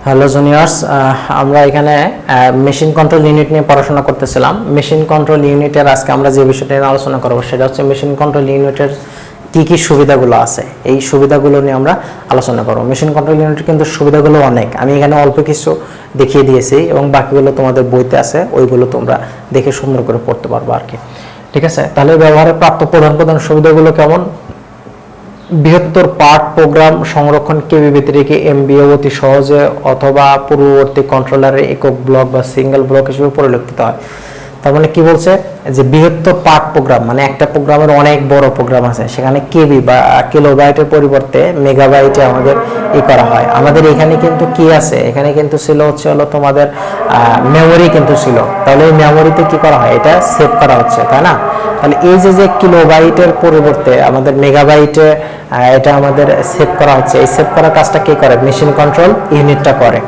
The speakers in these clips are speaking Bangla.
হ্যালো জুনিয়র্স, আমরা এখানে মেশিন কন্ট্রোল ইউনিট নিয়ে পড়াশোনা করতেছিলাম। মেশিন কন্ট্রোল ইউনিটের আজকে আমরা যে বিষয়টা নিয়ে আলোচনা করব সেটা হচ্ছে মেশিন কন্ট্রোল ইউনিটের কি কি সুবিধাগুলো আছে, এই সুবিধাগুলো নিয়ে আমরা আলোচনা করব। মেশিন কন্ট্রোল ইউনিটের কিন্তু সুবিধাগুলো অনেক, আমি এখানে অল্প কিছু দেখিয়ে দিয়েছি এবং বাকিগুলো তোমাদের বইতে আছে, ওইগুলো তোমরা দেখে সুন্দর করে পড়তে পারবে আর কি। ঠিক আছে, তাহলে ব্যবহারে প্রাপ্ত প্রধান সুবিধাগুলো কেমন? বৃহত্তর পার্ট প্রোগ্রাম সংরক্ষণ কেবি ব্যতিরেকে এমবিও অতি সহজে অথবা পূর্ববর্তী কন্ট্রোলারের একক ব্লক বা সিঙ্গেল ব্লক হিসেবে পরিলক্ষিত হয়। তার মানে কি বলছে যে বৃহত্তর পার্ট প্রোগ্রাম মানে একটা প্রোগ্রামের অনেক বড় প্রোগ্রাম আছে, সেখানে কেবি বা কিলোবাইটের পরিবর্তে মেগাবাইটে আমাদের করা হয়। আমাদের এখানে কিন্তু কি আছে, এখানে কিন্তু ছিল হচ্ছে হলো তোমাদের মেমোরি কিন্তু ছিল, তাহলে এই মেমোরিতে কি করা হয়, এটা সেভ করা হচ্ছে, তাই না? তাহলে এই যে কিলোবাইটের পরিবর্তে আমাদের মেগাবাইটে এটা আমাদের সেভ করা হচ্ছে, এই সেভ করার কাজটা কে করে? মেশিন কন্ট্রোল ইউনিটটা করে।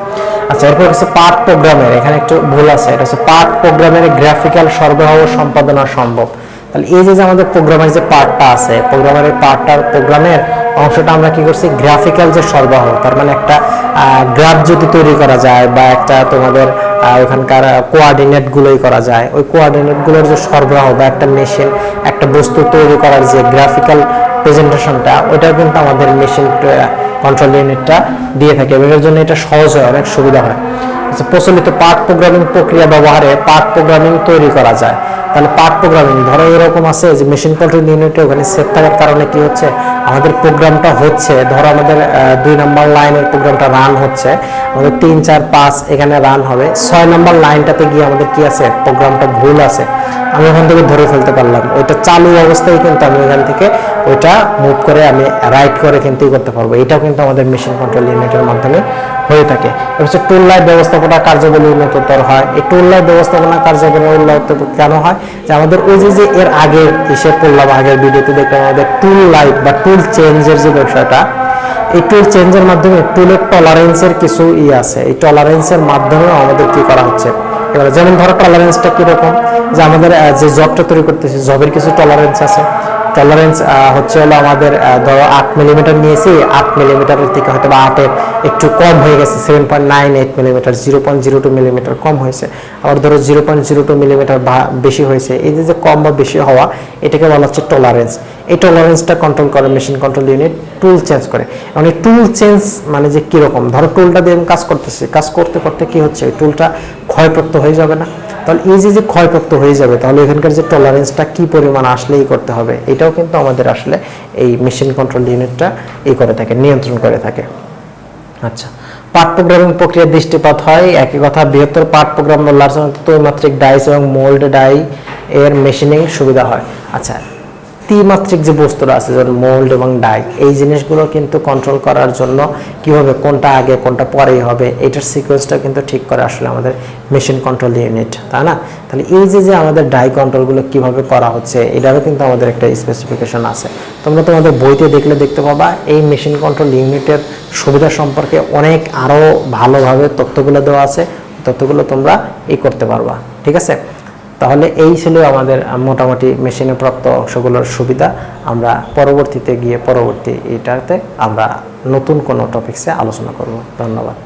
আচ্ছা, এরপর হচ্ছে পার্ট প্রোগ্রামের, এখানে একটু ভুল আছে, এটা হচ্ছে পার্ট প্রোগ্রামের গ্রাফিক্যাল সরবরাহ সম্পাদনা সম্ভব। তাহলে এই যে আমাদের প্রোগ্রামের যে পার্টটা আছে, প্রোগ্রামের পার্টটার প্রোগ্রামের অংশটা আমরা কি করছি, গ্রাফিক্যাল যে সরবরাহ, তার মানে একটা গ্রাফ যদি তৈরি করা যায় বা একটা তোমাদের ওখানকার কোঅর্ডিনেট গুলোই করা যায়, ওই কোঅর্ডিনেট গুলোর যে সরবরাহ বা একটা মেশিন একটা বস্তু তৈরি করার যে গ্রাফিক্যাল প্রেজেন্টেশনটা, ওইটাও কিন্তু আমাদের মেশিন কন্ট্রোল ইউনিটটা দিয়ে থাকে। এর জন্য এটা সহজ হয়, অনেক সুবিধা হয়। প্রচলিত পার্ট প্রোগ্রামিং প্রক্রিয়া ব্যবহারে পার্ট প্রোগ্রামিং তৈরি করা যায়। তাহলে পার্ট প্রোগ্রামিং ধরো এরকম আছে যে মেশিন কন্ট্রোল ইউনিটে ওখানে সেভ থাকার কারণে কি হচ্ছে, আমাদের প্রোগ্রামটা হচ্ছে, ধরো আমাদের 2 নম্বর লাইনের প্রোগ্রামটা রান হচ্ছে, আমাদের 3, 4, 5 এখানে রান হবে, 6 নম্বর লাইনটাতে গিয়ে আমাদের কি আছে, প্রোগ্রামটা ভুল আছে, আমি ওখান থেকে ধরে ফেলতে পারলাম, ওইটা চালু অবস্থায় কিন্তু আমি ওখান থেকে ওইটা মুভ করে আমি রাইট করে কিন্তু করতে পারবো। এটাও কিন্তু আমাদের মেশিন কন্ট্রোল ইউনিটের মাধ্যমে হয়ে থাকে। হচ্ছে টুল লাইফ ব্যবস্থাপনা কার্যাবলী উন্নততর হয়। এই টুল লাইফ ব্যবস্থাপনা কার্যাবলী উন্নত কেন হয়, যে আমাদের ওই যে এর আগের হিসেব করলাম, আগের ভিডিওতে দেখলাম আমাদের টুল লাইফ বা টুল চেঞ্জের যে ব্যবসাটা, এই টুল চেঞ্জের মাধ্যমে টুলের টলারেন্সের কিছু আছে, এই টলারেন্সের মাধ্যমে আমাদের কি করা হচ্ছে, এবার যেমন ধরো টলারেন্সটা কিরকম, যে আমাদের যে জবটা তৈরি করতেছি, জবের কিছু টলারেন্স আছে। টলারেন্স হচ্ছে হলো আমাদের ধরো 8 মিলিমিটার নিয়েছি, 8 মিলিমিটারের থেকে হয়তো বা 8-এর একটু কম হয়ে গেছে, 7.98 মিলিমিটার, 0.02 মিলিমিটার কম হয়েছে, আবার ধরো 0.02 মিলিমিটার বেশি হয়েছে। এই যে কম বা বেশি হওয়া, এটাকে বলা হচ্ছে টলারেন্স। এই টলারেন্সটা কন্ট্রোল করে মেশিন কন্ট্রোল ইউনিট, টুল চেঞ্জ করে। মানে টুল চেঞ্জ মানে যে কিরকম, ধরো টুলটা দিয়ে আমি কাজ করতেছি, কাজ করতে করতে কি হচ্ছে, ওই টুলটা ক্ষয়প্রাপ্ত হয়ে যাবে না? তাহলে এই যে ক্ষয়প্রাপ্ত হয়ে যাবে, তাহলে এখানকার যে টলারেন্সটা কি পরিমাণ আসলেই করতে হবে, এটাও কিন্তু আমাদের আসলে এই মেশিন কন্ট্রোল ইউনিটটা করে থাকে, নিয়ন্ত্রণ করে থাকে। আচ্ছা, পার্ট প্রোগ্রামিং প্রক্রিয়ার দৃষ্টিপাত হয়। একই কথা, বৃহত্তর পার্ট প্রোগ্রাম ত্রিমাত্রিক ডাইস এবং মোল্ড ডাই এর মেশিনিং সুবিধা হয়। আচ্ছা, ত্রিমাত্রিক যে বস্তুরা আছে যেমন মোল্ড এবং ডাই, এই জিনিসগুলো কিন্তু কন্ট্রোল করার জন্য কিভাবে কোনটা আগে কোনটা পরেই হবে, এটার সিকোয়েন্সটা কিন্তু ঠিক করে আসলে আমাদের মেশিন কন্ট্রোল ইউনিট, তাই না? তাহলে এই যে আমাদের ডাই কন্ট্রোলগুলো কিভাবে করা হচ্ছে, এটারও কিন্তু আমাদের একটা স্পেসিফিকেশন আছে। তোমরা তোমাদের বইতে দেখলে দেখতে পাবা এই মেশিন কন্ট্রোল ইউনিটের সুবিধা সম্পর্কে অনেক আরও ভালোভাবে তথ্যগুলো দেওয়া আছে, তথ্যগুলো তোমরা করতে পারবা। ঠিক আছে, তাহলে এই ছিল আমাদের মোটামুটি মেশিনে প্রাপ্ত অংশগুলোর সুবিধা। আমরা পরবর্তীতে গিয়ে পরবর্তী এটাতে আমরা নতুন কোনো টপিকসে আলোচনা করব। ধন্যবাদ।